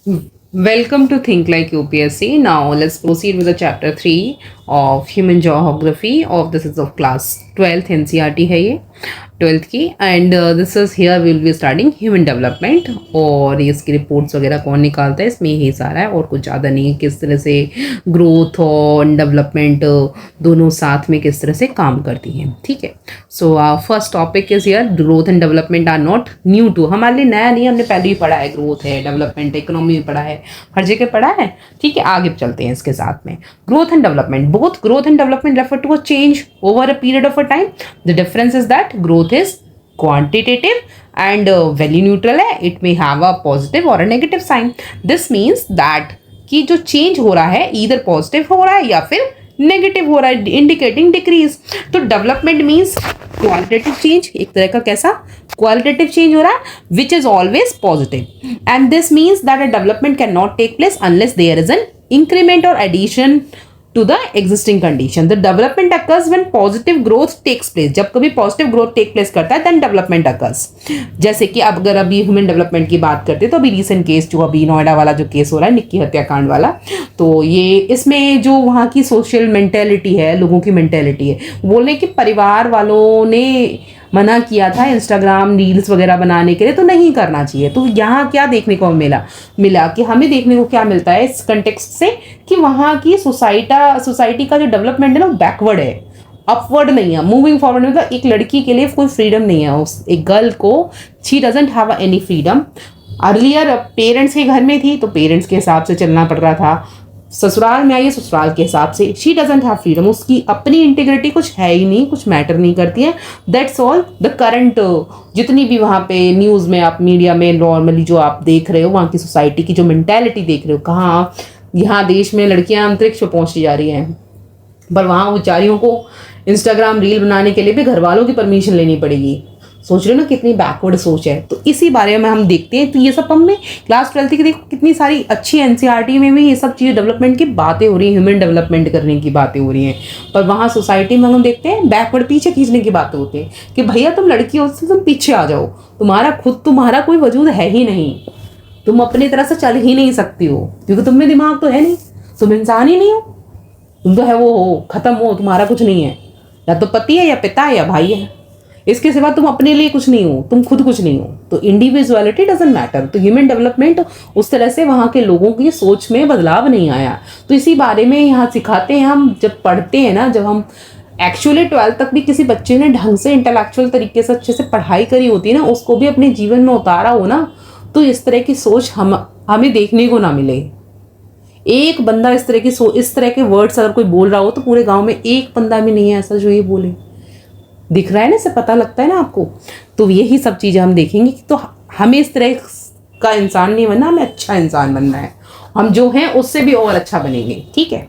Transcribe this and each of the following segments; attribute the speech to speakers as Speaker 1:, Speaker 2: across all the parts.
Speaker 1: Welcome to Think Like UPSC. Now let's proceed with the chapter 3 of Human Geography of this is of class 12th NCERT है ये 12th की and this is here will be starting human development और इसकी reports वगैरह कौन निकालता है इसमें यही सारा है और कुछ ज़्यादा नहीं है। किस तरह से ग्रोथ और डेवलपमेंट दोनों साथ में किस तरह से काम करती हैं। ठीक है, so first topic is here growth and development are not new to, हमारे लिए नया नहीं, हमने पहले ही पढ़ा है। ग्रोथ है, डेवलपमेंट, इकोनॉमी में पढ़ा है, हर जगह पढ़ा है। ठीक है, आगे चलते हैं इसके साथ में। Growth and development, both growth and development refer to a change over a period of a time. The difference is that growth is quantitative and value neutral है, it may have a positive or a negative sign. This means that कि जो change हो रहा है either positive हो रहा है या फिर negative हो रहा है, indicating decrease. तो development means qualitative change, एक तरह का कैसा qualitative change हो रहा है which is always positive, and this means that a development cannot take place unless there is an increment or addition to the existing condition. The development occurs when positive growth takes place. जब कभी positive growth take place करता है then development occurs. जैसे कि अब अगर अभी human development की बात करते हैं तो अभी रिसेंट केस जो अभी नोएडा वाला जो केस हो रहा है, निक्की हत्याकांड वाला, तो ये इसमें जो वहाँ की सोशल मेंटेलिटी है, लोगों की मेंटेलिटी है, बोलने कि परिवार वालों ने मना किया था इंस्टाग्राम रील्स वगैरह बनाने के लिए, तो नहीं करना चाहिए। तो यहाँ क्या देखने को मिला कि हमें देखने को क्या मिलता है इस कंटेक्स्ट से कि वहाँ की सोसाइटी का जो डेवलपमेंट है ना, बैकवर्ड है, अपवर्ड नहीं है, मूविंग फॉरवर्ड नहीं। मतलब एक लड़की के लिए कोई फ्रीडम नहीं है, उस एक गर्ल को she doesn't have any freedom. Earlier parents के घर में थी तो पेरेंट्स के हिसाब से चलना पड़ रहा था, ससुराल में आई है ससुराल के हिसाब से, शी डजंट हैव फ्रीडम, उसकी अपनी इंटीग्रिटी कुछ है ही नहीं, कुछ मैटर नहीं करती है। दैट्स ऑल द करंट जितनी भी वहाँ पे न्यूज़ में आप मीडिया में नॉर्मली जो आप देख रहे हो, वहाँ की सोसाइटी की जो मेंटेलिटी देख रहे हो, कहाँ यहाँ देश में लड़कियाँ अंतरिक्ष पे पहुँचती जा रही हैं, पर वहाँ बेचारियों को इंस्टाग्राम रील बनाने के लिए भी घर वालों की परमिशन लेनी पड़ेगी। सोच रहे हो ना कितनी बैकवर्ड सोच है। तो इसी बारे में हम देखते हैं। तो ये सब हमने क्लास 12th की देखो कितनी सारी अच्छी एनसीईआरटी में भी ये सब चीज़ें डेवलपमेंट की बातें हो रही हैं, ह्यूमन डेवलपमेंट करने की बातें हो रही हैं, पर वहाँ सोसाइटी में हम देखते हैं बैकवर्ड पीछे खींचने की बातें होती हैं कि भैया तुम लड़की हो तो तुम पीछे आ जाओ, तुम्हारा कोई वजूद है ही नहीं, तुम अपनी तरह से चल ही नहीं सकती हो क्योंकि तुम में दिमाग तो है नहीं, तुम इंसान ही नहीं हो, तुम तो है वो हो, खत्म हो, तुम्हारा कुछ नहीं है, या तो पति है या पिता है या भाई है, इसके सिवा तुम अपने लिए कुछ नहीं हो, तुम खुद कुछ नहीं हो। तो इंडिविजुअलिटी डजंट मैटर। तो ह्यूमन डेवलपमेंट उस तरह से वहाँ के लोगों की सोच में बदलाव नहीं आया। तो इसी बारे में यहाँ सिखाते हैं हम, जब पढ़ते हैं ना, जब हम एक्चुअली 12th तक भी किसी बच्चे ने ढंग से इंटेलेक्चुअल तरीके से अच्छे से पढ़ाई करी होती है ना, उसको भी अपने जीवन में उतारा हो ना, तो इस तरह की सोच हमें देखने को ना मिले। एक बंदा इस तरह के वर्ड्स अगर कोई बोल रहा हो तो पूरे गाँव में एक बंदा भी नहीं है ऐसा जो ये बोले। दिख रहा है ना, इससे पता लगता है ना आपको। तो यही सब चीज़ें हम देखेंगे कि तो हमें इस तरह का इंसान नहीं बनना, हमें अच्छा इंसान बनना है, हम जो हैं उससे भी और अच्छा बनेंगे। ठीक है,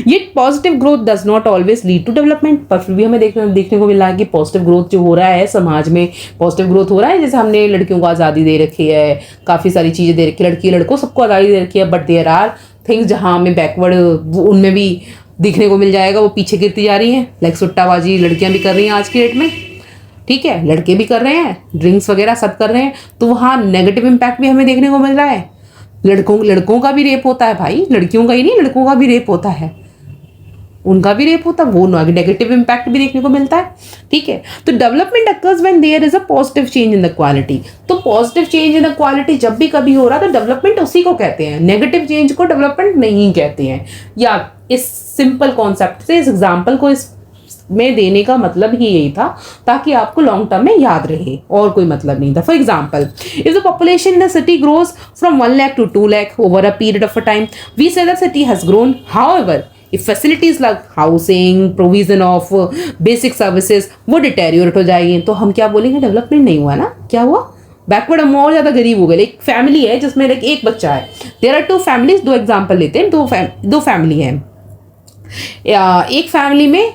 Speaker 1: ये positive growth does not always lead to development, पर फिर भी हमें देखने को मिला है कि पॉजिटिव ग्रोथ जो हो रहा है समाज में, पॉजिटिव ग्रोथ हो रहा है। जैसे हमने लड़कियों को आज़ादी दे रखी है, काफ़ी सारी चीज़ें दे रखी है, लड़की लड़कों सबको आज़ादी दे रखी है, बट देयर आर थिंग्स जहाँ हमें बैकवर्ड उनमें भी दिखने को मिल जाएगा, वो पीछे गिरती जा रही हैं। लाइक सुट्टाबाजी लड़कियां भी कर रही हैं आज की डेट में, ठीक है, लड़के भी कर रहे हैं, ड्रिंक्स वगैरह सब कर रहे हैं, तो वहाँ नेगेटिव इम्पैक्ट भी हमें देखने को मिल रहा है। लड़कों का भी रेप होता है भाई, लड़कियों का ही नहीं, लड़कों का भी रेप होता है, उनका भी रेप होता है, वो नेगेटिव इम्पैक्ट भी देखने को मिलता है। ठीक है, तो development occurs when there is a positive change in the quality. तो positive change in the quality जब भी कभी हो रहा है तो डेवलपमेंट उसी को कहते हैं, नेगेटिव चेंज को डेवलपमेंट नहीं कहते हैं। या इस सिंपल कॉन्सेप्ट से इस एग्जाम्पल को इस में देने का मतलब ही यही था ताकि आपको लॉन्ग टर्म में याद रहे, और कोई मतलब नहीं था। For example, if the population in a city grows from 1 lakh to 2 lakh over a period of a time, we say the city has grown. However if facilities like housing, provision of basic services वो deteriorate हो जाएगी, तो हम क्या बोलेंगे, development नहीं हुआ ना, क्या हुआ, बैकवर्ड, हम और ज़्यादा गरीब हो गए। एक फैमिली है जिसमें एक बच्चा है, देयर आर 2 फैमिलीज, 2 एग्जाम्पल लेते हैं, दो फैमिली हैं। एक फैमिली में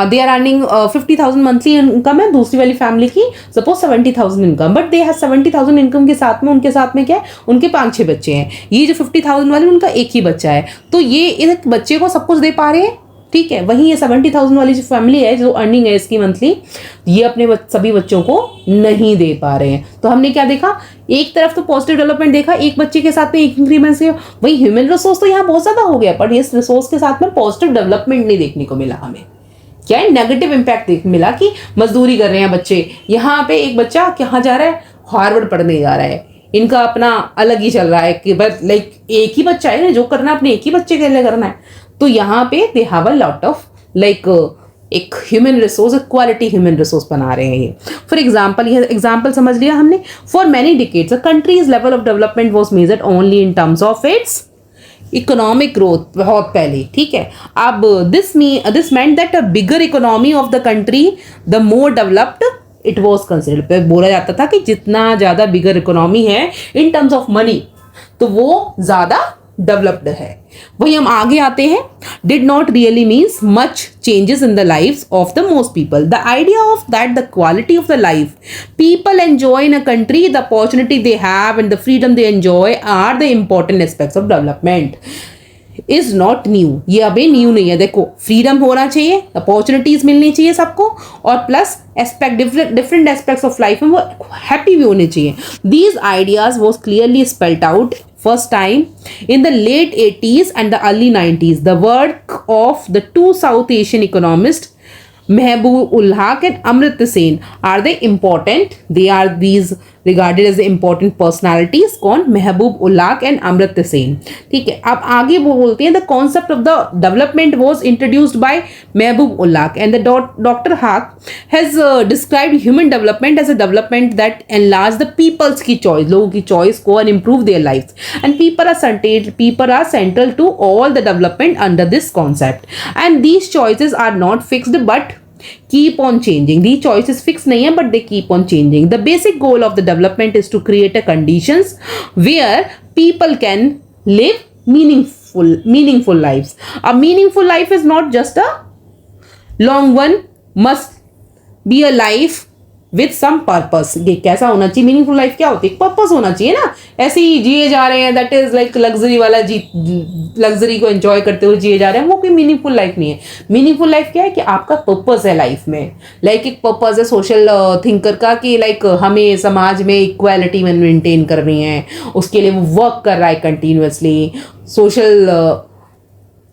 Speaker 1: they are earning 50,000 monthly income है, दूसरी वाली फैमिली की suppose 70,000 income, but they have 70,000 income के साथ में उनके साथ में क्या है, उनके 5-6 बच्चे हैं। ये जो 50,000 वाले उनका एक ही बच्चा है, तो ये एक बच्चे को सब कुछ दे पा रहे हैं, ठीक है। वहीं ये 70,000 वाली जो फैमिली है, जो अर्निंग है इसकी मंथली, ये अपने सभी बच्चों को नहीं दे पा रहे हैं। तो हमने क्या देखा, एक तरफ तो पॉजिटिव डेवलपमेंट देखा, एक बच्चे के साथ में एक इंक्रीमेंट से, वही ह्यूमन रिसोर्स तो यहाँ बहुत ज्यादा हो गया, पर इस रिसोर्स के साथ में पॉजिटिव डेवलपमेंट नहीं देखने को मिला हमें। क्या है, नेगेटिव इम्पैक्ट मिला कि मजदूरी कर रहे हैं बच्चे। यहाँ पे एक बच्चा कहाँ जा रहा है, हार्वर्ड पढ़ने जा रहा है, इनका अपना अलग ही चल रहा है कि बस लाइक एक ही बच्चा है, जो करना है अपने एक ही बच्चे के लिए करना है। तो यहाँ पे they have a lot of like एक human resource, quality human resource बना रहे हैं ये। फॉर एग्जाम्पल, ये एग्जाम्पल समझ लिया हमने। For many decades a countries level of development was measured only in terms of its economic growth, बहुत पहले, ठीक है। अब this meant that a bigger economy of the country the more developed it was considered. बोला जाता था कि जितना ज्यादा बिगर इकोनॉमी है इन टर्म्स ऑफ मनी, तो वो ज्यादा डेवलप्ड है। वही हम आगे आते हैं, did not really means much changes in the life of the most people. The idea of that the quality of the life people enjoy in a country, the opportunity they have and the freedom they enjoy are the important aspects of development is not new. ये अभी new नहीं है। देखो, freedom होना चाहिए, opportunities मिलनी चाहिए सबको, और plus aspect different aspects of life में वो हैप्पी भी होने चाहिए। These ideas was clearly spelled out first time in the late 80s and the early 90s. The work of the two South Asian economists Mehboob ul Haq and Amartya Sen are the important. They are these regarded as the important personalities. कौन? महबूब ul Haq and Amartya Sen, ठीक है। अब आगे वो बोलते हैं, the concept of the development was introduced by Mahbub ul Haq and the doctor Haq has described human development as a development that enlarge the peoples की choice, लोगों की चॉइस को, and improve their life, and people are central to all the development under this concept, and these choices are not fixed but keep on changing. These choices fixed nahi hai, but they keep on changing. The basic goal of the development is to create a conditions where people can live meaningful lives. A meaningful life is not just a long one, must be a life with some purpose. ये कैसा होना चाहिए, meaningful life क्या होती है, purpose होना चाहिए ना। ऐसे ही जिए जा रहे हैं, दैट इज लाइक लग्जरी वाला लग्जरी को एंजॉय करते हुए जिए जा रहे हैं, वो कोई मीनिंगफुल लाइफ नहीं है। मीनिंगफुल लाइफ क्या है कि आपका पर्पस है लाइफ में, लाइक एक पर्पस है सोशल थिंकर का कि लाइक हमें समाज में इक्वालिटी में मेंटेन करनी है, उसके लिए वो वर्क कर रहा है कंटिन्यूसली, सोशल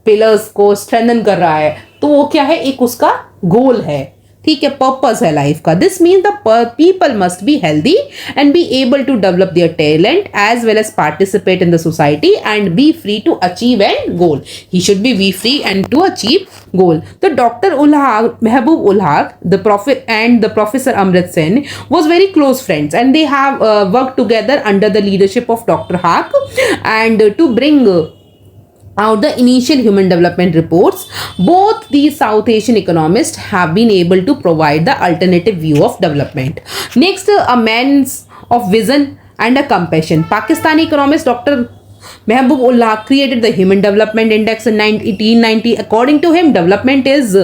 Speaker 1: पिलर्स को स्ट्रेंथन कर रहा है, तो वो क्या है, एक उसका गोल है, ठीक है, पर्पस है लाइफ का। This means the people must be healthy and be able to develop their talent as well as participate in the society and be free to achieve and goal. He should be free and to achieve goal. The doctor Mahbub ul Haq the professor Amartya Sen was very close friends and they have worked together under the leadership of Dr. Haq and to bring out the initial human development reports. Both these South Asian economists have been able to provide the alternative view of development. Next, a man of vision and a compassion. Pakistani economist Dr. Mehboob ul Haq created the Human Development Index in 1890. According to him, development is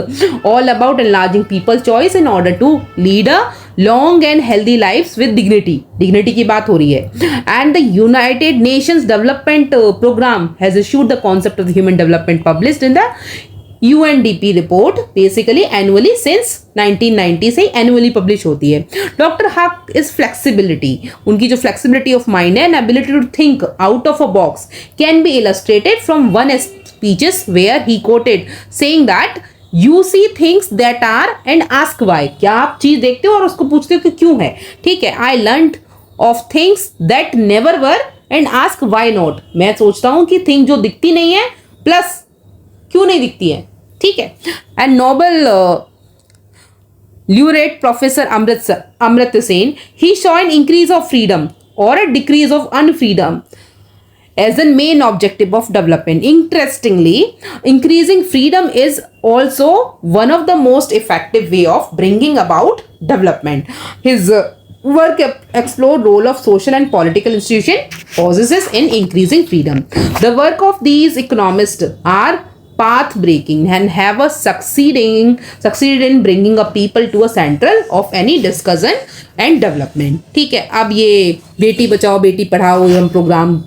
Speaker 1: all about enlarging people's choice in order to lead a long and healthy lives with dignity. Dignity की बात हो रही है. And the United Nations Development Program has issued the concept of the human development published in the UNDP report basically annually since 1990 से annually publish होती है. Dr. Haq is flexibility. उनकी जो flexibility of mind है and ability to think out of a box can be illustrated from one speeches where he quoted saying that you see things that are and ask why. क्या आप चीज देखते हो और उसको पूछते हो कि क्यों है, ठीक है. I learned of things that never were and ask why not. मैं सोचता हूँ कि थिंग जो दिखती नहीं है प्लस क्यों नहीं दिखती है, ठीक है. And Nobel laureate professor Amartya Sen, he saw an increase of freedom और a decrease of unfreedom as a main objective of development. Interestingly, increasing freedom is also one of the most effective way of bringing about development. His work explored role of social and political institution possesses in increasing freedom. The work of these economists are path breaking and have a succeeded in bringing a people to a central of any discussion and development. ठीक है. अब ये बेटी बचाओ बेटी पढ़ाओ एवं programme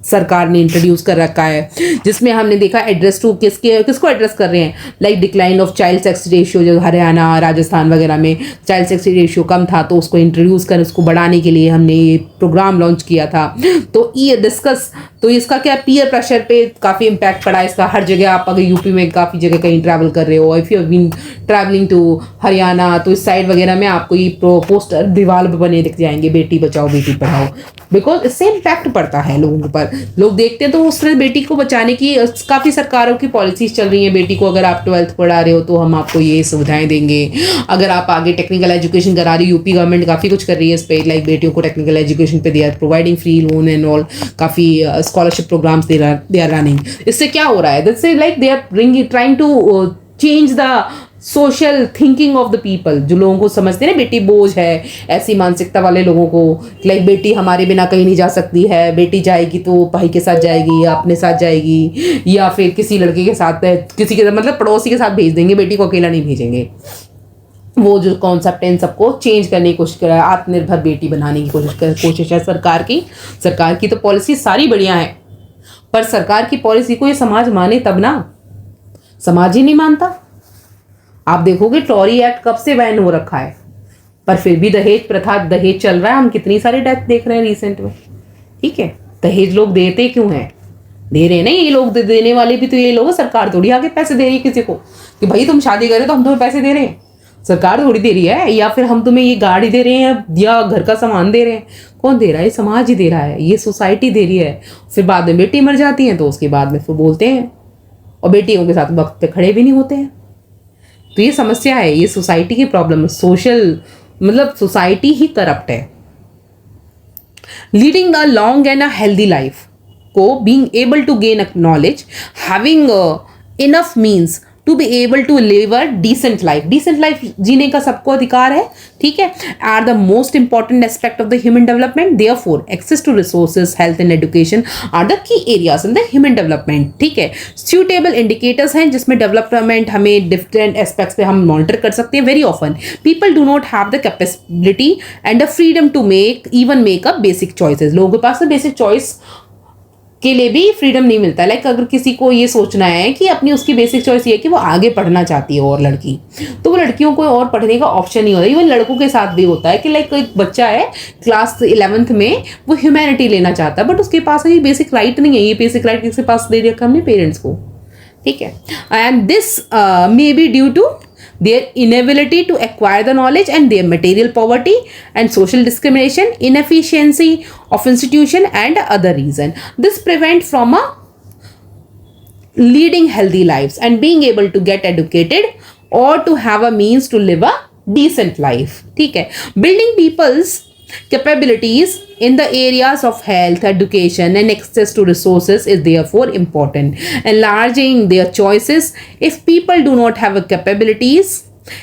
Speaker 1: सरकार ने introduce कर रखा है, जिसमें हमने देखा एड्रेस टू किसको एड्रेस कर रहे हैं, like decline of child sex ratio, जो हरियाणा राजस्थान वगैरह में चाइल्ड सेक्स रेशियो कम था, तो उसको इंट्रोड्यूस कर उसको बढ़ाने के लिए हमने ये प्रोग्राम लॉन्च किया था। तो ये डिस्कस, तो इसका क्या पीयर प्रेशर पे काफ़ी इम्पैक्ट पड़ा इसका। हर जगह आप अगर यूपी में काफ़ी जगह कहीं ट्रैवल कर रहे हो, if you have been travelling to Haryana, तो इस साइड वगैरह में आपको ये पोस्टर दीवार पर बने दिख जाएंगे, बेटी बचाओ बेटी पढ़ाओ, बिकॉज इससे इम्पैक्ट पड़ता है लोगों पर। लोग देखते हैं तो उस तरह बेटी को बचाने की काफ़ी सरकारों की पॉलिसीज चल रही हैं। बेटी को अगर आप 12th पढ़ा रहे हो तो हम आपको ये सुविधाएं देंगे। अगर आप आगे टेक्निकल एजुकेशन करा रही हो, यूपी गवर्नमेंट काफ़ी कुछ कर रही है इस पर, लाइक बेटियों को टेक्निकल एजुकेशन पे they are providing free loan and all, काफ़ी scholarship programmes they are running. इससे क्या हो रहा है, this is like they are trying to change the social thinking of the people. जो लोगों को समझते हैं ना बेटी बोझ है, ऐसी मानसिकता वाले लोगों को, लाइक बेटी हमारे बिना कहीं नहीं जा सकती है, बेटी जाएगी तो भाई के साथ जाएगी या अपने साथ जाएगी या फिर किसी लड़के के साथ, किसी के मतलब पड़ोसी के साथ भेज देंगे, बेटी को अकेला नहीं भेजेंगे। वो जो कॉन्सेप्ट है इन सबको चेंज करने की कोशिश कर रहा है, आत्मनिर्भर बेटी बनाने की कोशिश है सरकार की तो पॉलिसी सारी बढ़िया है, पर सरकार की पॉलिसी को ये समाज माने तब ना, समाज ही नहीं मानता। आप देखोगे टॉरी एक्ट कब से बैन हो रखा है, पर फिर भी दहेज प्रथा, दहेज चल रहा है। हम कितनी सारी डेथ देख रहे हैं रिसेंट में, ठीक है। दहेज लोग देते क्यों हैं, दे रहे हैं ना ये लोग, देने वाले भी तो ये लोग, सरकार थोड़ी आगे पैसे दे रही है किसी को कि भाई तुम शादी करे तो हम तुम्हें पैसे दे रहे हैं, सरकार थोड़ी दे रही है। या फिर हम तुम्हें ये गाड़ी दे रहे हैं या घर का सामान दे रहे हैं, कौन दे रहा है, समाज ही दे रहा है, ये सोसाइटी दे रही है। फिर बाद में बेटी मर जाती है तो उसके बाद में फिर बोलते हैं, और बेटियों के साथ वक्त पे खड़े भी नहीं होते हैं। तो ये समस्या है, ये सोसाइटी की प्रॉब्लम है, सोशल मतलब सोसाइटी ही करप्ट है। Leading a long and a healthy life को being able to gain knowledge, having enough means to be able to live a decent life, decent life जीने का सबको अधिकार है, ठीक है, are the most important aspect of the human development. Therefore access to resources, health and education are the key areas in the human development, ठीक है। Suitable indicators हैं जिसमें डेवलपमेंट हमें डिफरेंट एस्पेक्ट्स पे हम मॉनिटर कर सकते हैं। Very often people do not have the capability and the freedom to make a basic choices. लोगों के पास बेसिक चॉइस के लिए भी फ्रीडम नहीं मिलता। लाइक अगर किसी को ये सोचना है कि अपनी उसकी बेसिक चॉइस ये है कि वो आगे पढ़ना चाहती है और लड़की, तो वो लड़कियों को और पढ़ने का ऑप्शन नहीं होता। इवन लड़कों के साथ भी होता है कि लाइक एक बच्चा है क्लास 11th में, वो ह्यूमैनिटी लेना चाहता है, बट उसके पास ये बेसिक राइट नहीं है। ये बेसिक राइट किसके पास दे दिया हमने, पेरेंट्स को, ठीक है। And this may be due to their inability to acquire the knowledge and their material poverty and social discrimination, inefficiency of institution and other reason. This prevent from a leading healthy lives and being able to get educated or to have a means to live a decent life, ठीक है। Building people's capabilities in the areas of health, education and access to resources is therefore important. Enlarging their choices, if people do not have a capabilities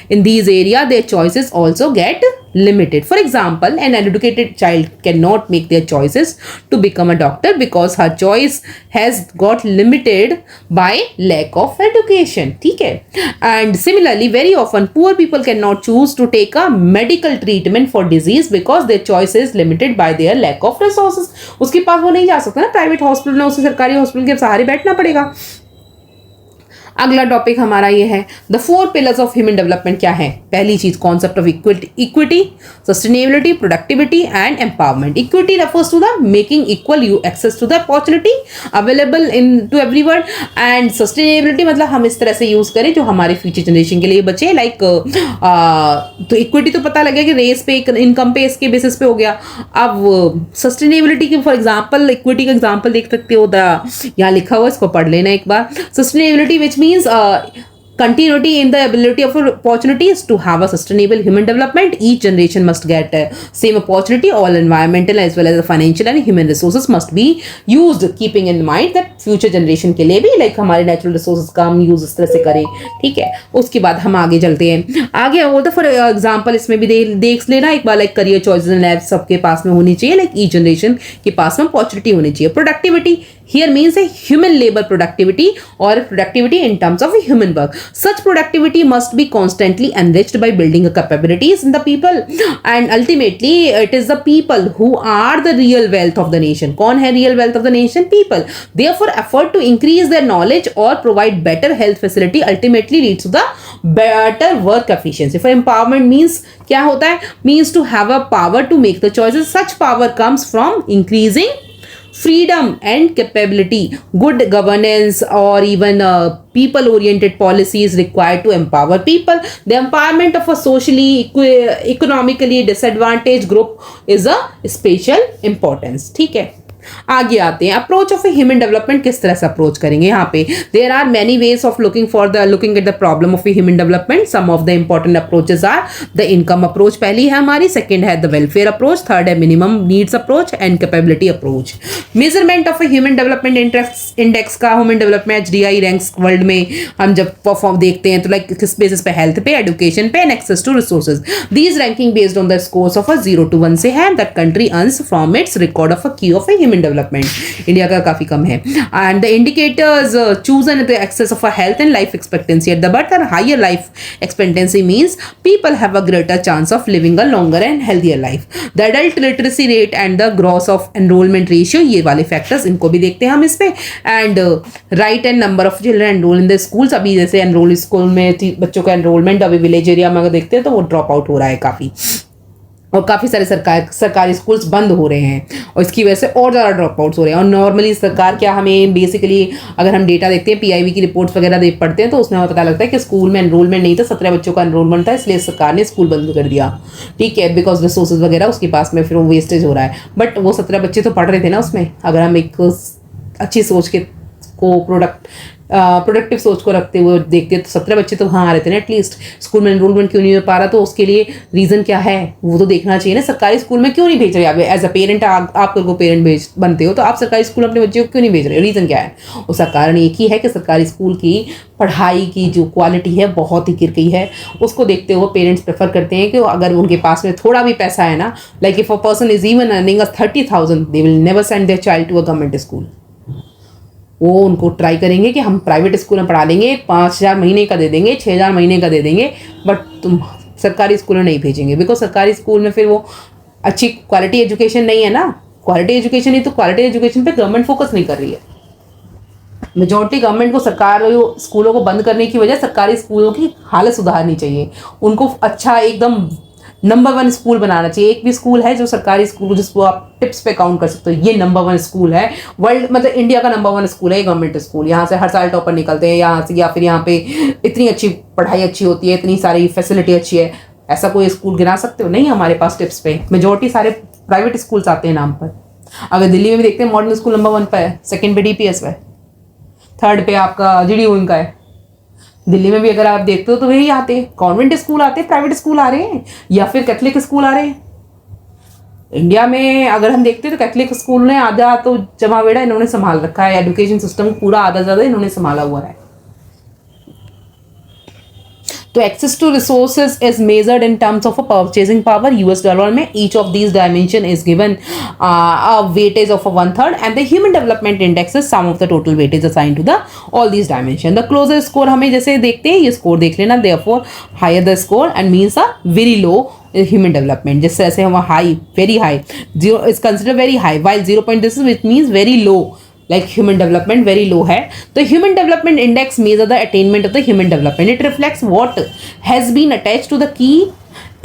Speaker 1: in these areas, their choices also get limited. For example, an educated child cannot make their choices to become a doctor because her choice has got limited by lack of education, ठीक है। And similarly, very often poor people cannot choose to take a medical treatment for disease because their choice is limited by their lack of resources. उसके पास वो नहीं जा सकता ना private hospital में, उसे सरकारी हॉस्पिटल के सहारे बैठना पड़ेगा। अगला टॉपिक हमारा ये है the 4 pillars of human development. क्या है, पहली चीज concept of equity, sustainability, productivity and empowerment. Equity refers to the making equal you access to the opportunity available in to everyone, and sustainability मतलब हम इस तरह से यूज करें जो हमारे फ्यूचर जनरेशन के लिए बचे। लाइक तो इक्विटी तो पता लगे कि रेस पे, इनकम पे, इसके बेसिस पे हो गया। अब सस्टेनेबिलिटी के फॉर एग्जाम्पल, इक्विटी का एग्जाम्पल देख सकते हो, यहाँ लिखा हुआ, इसको पढ़ लेना एक बार। Sustainability which means continuity in the ability of opportunities to have a sustainable human development. Each generation must get same opportunity. All environmental as well as the financial and human resources must be used, keeping in mind that future generation के लिए भी like हमारे natural resources का हम use इस तरह से करें, ठीक है। उसके बाद हम आगे चलते हैं। आगे और तो फॉर एग्जाम्पल इसमें भी देख लेना एक बार, लाइक करियर चॉइसेस एंड सबके पास में होनी चाहिए, लाइक ईच जनरेशन के पास में अपॉर्चुनिटी होनी चाहिए। Productivity here means a human labor productivity or productivity in terms of human work. Such productivity must be constantly enriched by building capabilities in the people, and ultimately it is the people who are the real wealth of the nation. कौन है real wealth of the nation? People. Therefore, effort to increase their knowledge or provide better health facility ultimately leads to the better work efficiency. For empowerment means क्या होता है? Means to have a power to make the choices. Such power comes from increasing freedom and capability. Good governance or even people oriented policies required to empower people. The empowerment of a socially economically disadvantaged group is a special importance. ठीक है, आगे आते हैं. Approach of human development किस तरह से approach करेंगे. यहाँ पे there are many ways of looking at the problem of human development. Some of the important approaches are the income approach, पहली है हमारी. सेकंड है द वेलफेयर अप्रोच. थर्ड है minimum needs approach and capability approach. Measurement of human development index का human development HDI ranks world में हम जब perform देखते हैं तो लाइक किस बेसिस पे, हेल्थ पे, एजुकेशन पे and access to resources. These ranking based on the scores of 0 to 1 से है. That country earns from its record of a key of human development. India का काफी कम है. And the indicators chosen the access of a health and life expectancy at the birth and higher life expectancy means people have a greater chance of living a longer and healthier life. The adult literacy rate and the gross of enrolment ratio, ये वाले factors इनको भी देखते हैं हम इसमें. And right and number of children enrol in the schools. अभी जैसे एनरोल स्कूल में बच्चों का एनरोलमेंट अभी विलेज एरिया में अगर देखते हैं तो वो ड्रॉप आउट हो रहा है काफी, और काफ़ी सारे सरकारी स्कूल्स बंद हो रहे हैं और इसकी वजह से और ज़्यादा ड्रॉप आउट्स हो रहे हैं. और नॉर्मली सरकार क्या, हमें बेसिकली अगर हम डेटा देखते हैं, PIB की रिपोर्ट्स वगैरह देख पढ़ते हैं तो उसमें हमें पता लगता है कि स्कूल में एनरोलमेंट नहीं था, 17 बच्चों का एनरोलमेंट था, इसलिए सरकार ने स्कूल बंद कर दिया. ठीक है, बिकॉज रिसोर्सेज वगैरह उसके पास में, फिर वो वेस्टेज हो रहा है. बट वो 17 बच्चे तो पढ़ रहे थे ना उसमें. अगर हम एक अच्छी सोच के प्रोडक्टिव सोच को रखते हुए देखते हैं तो 17 बच्चे तो वहाँ आ रहे थे ना एटलीस्ट. स्कूल में एनरोलमेंट क्यों नहीं हो पा रहा, तो उसके लिए रीज़न क्या है वो तो देखना चाहिए ना. सरकारी स्कूल में क्यों नहीं भेज रहे आप एज अ पेरेंट, आप को पेरेंट बनते हो तो आप सरकारी स्कूल अपने बच्चे को क्यों नहीं भेज रहे, रीज़न क्या है. उसका कारण एक ही है कि सरकारी स्कूल की पढ़ाई की जो क्वालिटी है बहुत ही गिर गई है. उसको देखते हुए पेरेंट्स प्रेफर करते हैं कि अगर उनके पास में थोड़ा भी पैसा है ना, like if a person is even earning 30,000 they will never send their child to a government school. वो उनको ट्राई करेंगे कि हम प्राइवेट स्कूल में पढ़ा लेंगे, 5,000 महीने का दे देंगे, 6,000 महीने का दे देंगे, बट तुम सरकारी स्कूल में नहीं भेजेंगे. बिकॉज सरकारी स्कूल में फिर वो अच्छी क्वालिटी एजुकेशन नहीं है ना. क्वालिटी एजुकेशन नहीं तो क्वालिटी एजुकेशन पे गवर्नमेंट फोकस नहीं कर रही है. मेजॉरिटी गवर्नमेंट को सरकार स्कूलों को बंद करने की वजह सरकारी स्कूलों की हालत सुधारनी चाहिए. उनको अच्छा एकदम नंबर 1 स्कूल बनाना चाहिए. एक भी स्कूल है जो सरकारी स्कूल जिसको आप टिप्स पे काउंट कर सकते हो, ये नंबर 1 स्कूल है वर्ल्ड, मतलब इंडिया का नंबर 1 स्कूल है गवर्नमेंट स्कूल. यहाँ से हर साल टॉपर निकलते हैं यहाँ से, या फिर यहाँ पे इतनी अच्छी पढ़ाई अच्छी होती है, इतनी सारी फैसिलिटी अच्छी है. ऐसा कोई स्कूल गिना सकते हो? नहीं हमारे पास टिप्स पे. मेजॉरिटी सारे प्राइवेट स्कूल्स आते हैं नाम पर. अगर दिल्ली में भी देखते हैं मॉडर्न स्कूल नंबर 1 पे है, सेकेंड पे DPS है, थर्ड पे आपका GDU इनका है. दिल्ली में भी अगर आप देखते हो तो वही आते हैं, कॉन्वेंट स्कूल आते हैं, प्राइवेट स्कूल आ रहे हैं या फिर कैथलिक स्कूल आ रहे हैं. इंडिया में अगर हम देखते हैं तो कैथलिक स्कूल ने आधा तो जमा बेड़ा इन्होंने संभाल रखा है. एजुकेशन सिस्टम पूरा आधा ज़्यादा इन्होंने संभाला हुआ है. तो access to resources is measured in terms of a purchasing power US dollar में. Each of these dimension is given a weightage of 1/3 and the human development index is sum of the total weightage assign to the all these dimension. The closer score हमें जैसे देखते हैं ये score देख लेना. Therefore higher the score and means a very low human development. जिससे ऐसे हम high, very high, 0 is considered very high, while 0 point this is which means very low, like human development very low है. The human development index measure the attainment of the human development. It reflects what has been attached to the key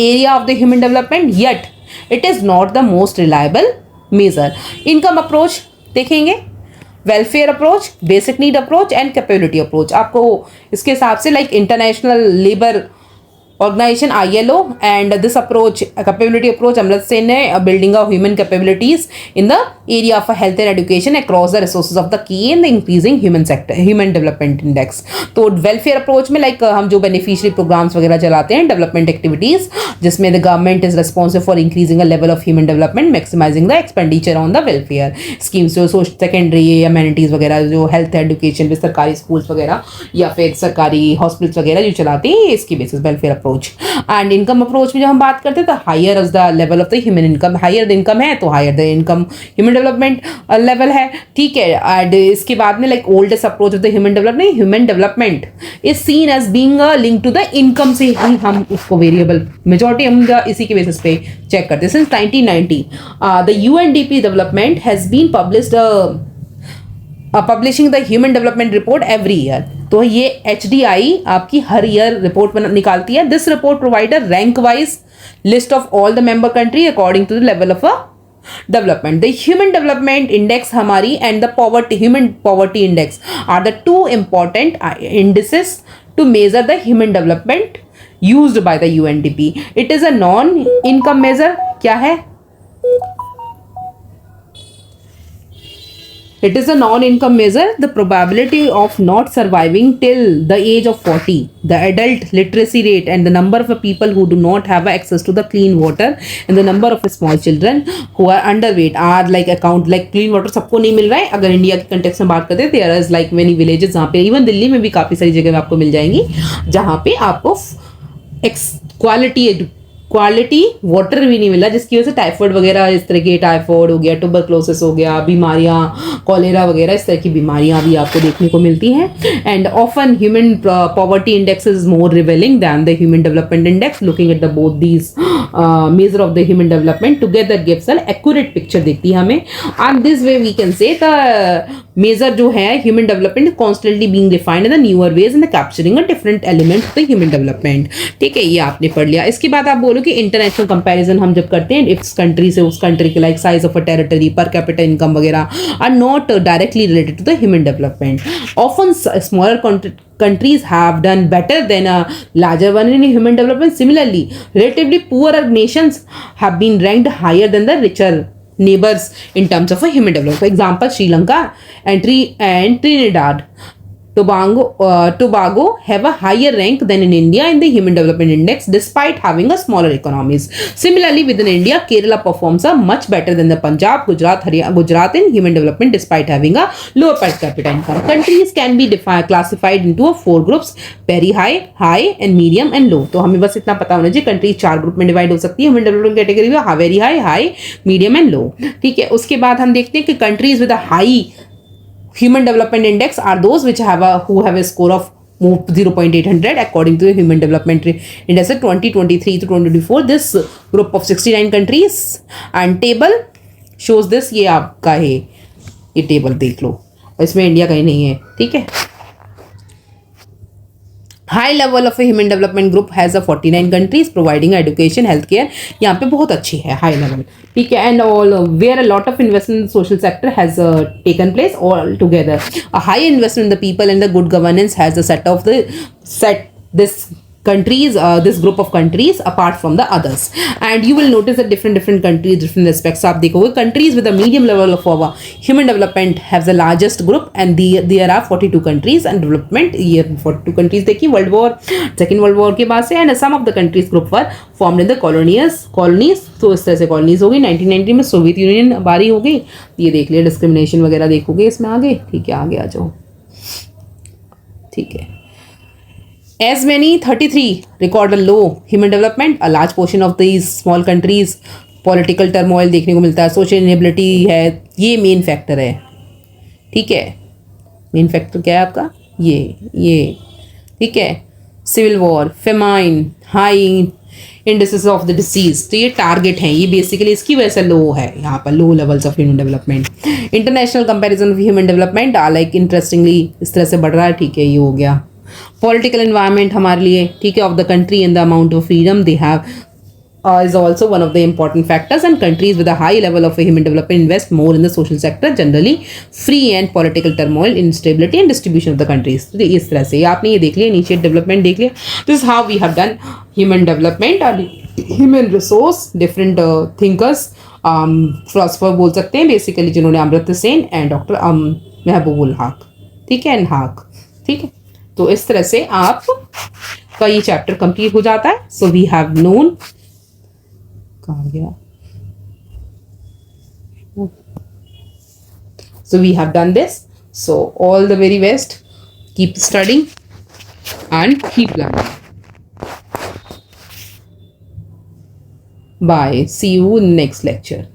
Speaker 1: area of the human development, yet it is not the most reliable measure. Income approach देखेंगे, welfare approach, basic need approach and capability approach. आपको इसके हिसाब से like international labour organization ILO and this approach, capability approach, Amrit Sen ne building of human capabilities in the area of health and education across the resources of the key and the increasing human development index. तो welfare approach में like हम जो beneficiary programs वगैरह चलाते हैं, development activities जिसमें the government is responsible for increasing a level of human development, maximizing the expenditure on the welfare schemes. जो secondary amenities वगैरह जो health education में सरकारी schools वगैरह या फिर सरकारी hospitals वगैरह जो चलाते हैं इसकी basis welfare approach. And income approach में जब हम बात करते हैं तो higher is the level of the human income, higher the income है तो higher the income human development level है, ठीक है। एंड इसके बाद में like oldest approach of the human development is seen as being link to the income से ही हम उसको वेरिएबल मेजॉरिटी हम इसी के बेसिस पे चेक करते हैं। Since 1990 the UNDP development has been published publishing the human development report every year. तो ये HDI आपकी हर ईयर रिपोर्ट निकालती है। This report provide a rank wise list of all the member country according to the level of a development. The human development index हमारी and the poverty human poverty index are the two important indices to measure the human development used by the UNDP। It is a non income measure. क्या है? It is a non-income measure. The probability of not surviving till the age of 40, the adult literacy rate, and the number of people who do not have access to the clean water, and the number of small children who are underweight are like account like clean water सबको नहीं मिल रहा है। अगर India के context में बात करते हैं, there is like many villages जहाँ पे इवन दिल्ली में भी काफ़ी सारी जगह आपको मिल जाएंगी जहाँ पे आपको क्वालिटी वाटर भी नहीं मिला, जिसकी वजह से टाइफाइड वगैरह इस तरह के टाइफाइड हो गया, ट्यूबरक्लोसिस हो गया, बीमारियां कॉलेरा वगैरह इस तरह की बीमारियां भी आपको देखने को मिलती हैं। And often human poverty index is more revealing than the human development index. Looking at the both these measure of the human development together gives an accurate picture देखती है हमें। And this way we can say the measure जो है human development constantly being defined in the newer ways in the capturing a different element of the human development. ठीक है, ये आपने पढ़ लिया। इसके बाद आप बोलो कि इंटरनेशनल कंपैरिजन हम जब करते हैं इस कंट्री से उस कंट्री के like size of a territory, per capita income वगैरह are not directly related to the human development. Often smaller countries have done better than a larger one in human development. Similarly, relatively poorer nations have been ranked higher than the richer neighbors in terms of a human development. For example, Sri Lanka and Trinidad Tobago have a higher rank than in India in the Human Development Index despite having a smaller economies. Similarly, within India, Kerala performs a much better than the Punjab, Gujarat in Human Development despite having a lower per capita income. Countries can be classified into 4 groups: very high, high and medium and low. तो हमें बस इतना पता होना चाहिए countries 4 group में divide हो सकती है ह्यूमन डेवलपमेंट कैटेगरी में, very high, high, medium and low. ठीक है, उसके बाद हम देखते हैं कि countries with a high Human Development Index are those which have a score of 0.800 according to the Human Development Index 2023 to 2024. This group of 69 countries and table shows this. ये आपका है, ये टेबल देख लो, इसमें इंडिया कहीं नहीं है। ठीक है, high level of human development group has 49 countries providing education health care. यहाँ पे बहुत अच्छी है हाई लेवल। ठीक है, and all where a lot of investment in social sector has taken place all together. A high investment in the people and the good governance has set this countries this group of countries apart from the others, and you will notice that different countries, different aspects आप देखोगे countries with a medium level of human development have the largest group, and there are 42 countries and development ये 42 countries देखिए second world war के बाद से, and some of the countries group were formed in the colonies। तो इस तरह से colonies हो गई। 1990 में सोवियत यूनियन बारी हो गई। ये देख लिया, डिस्क्रिमिनेशन वगैरह देखोगे इसमें आगे। ठीक है, आगे आ जाओ। ठीक है, as many 33 record a low human development, a large portion of these small countries political turmoil देखने को मिलता है, social inability है, ये मेन फैक्टर है। ठीक है, मेन फैक्टर क्या है आपका? ये ठीक है, civil war, famine, high indices of the disease. तो ये टारगेट हैं, ये बेसिकली इसकी वजह से लो है यहाँ पर, low levels of human development. International comparison of human development like interestingly इस तरह से बढ़ रहा है। ठीक है, ये हो गया पॉलिटिकल एनवायरनमेंट हमारे लिए। ठीक है, of the country and the amount of freedom they have is also one of the important factors, and countries with a high level of human development invest more in the social sector, generally free and political turmoil, instability and distribution of the countries। तो इस तरह से आपने ये देख लिया, initiate development देख लिया। This is how we have done human development और human resource. Different thinkers philosopher बोल सकते हैं बेसिकली, जिन्होंने अमर्त्य सेन एंड डॉक्टर महबूबुल हक। ठीक है, एंड हक। ठीक है, तो इस तरह से आप का ये चैप्टर कंप्लीट हो जाता है। सो वी हैव नोन, कहाँ गया? So we have done this. So all the very best. Keep studying and keep learning. Bye. See you in next lecture.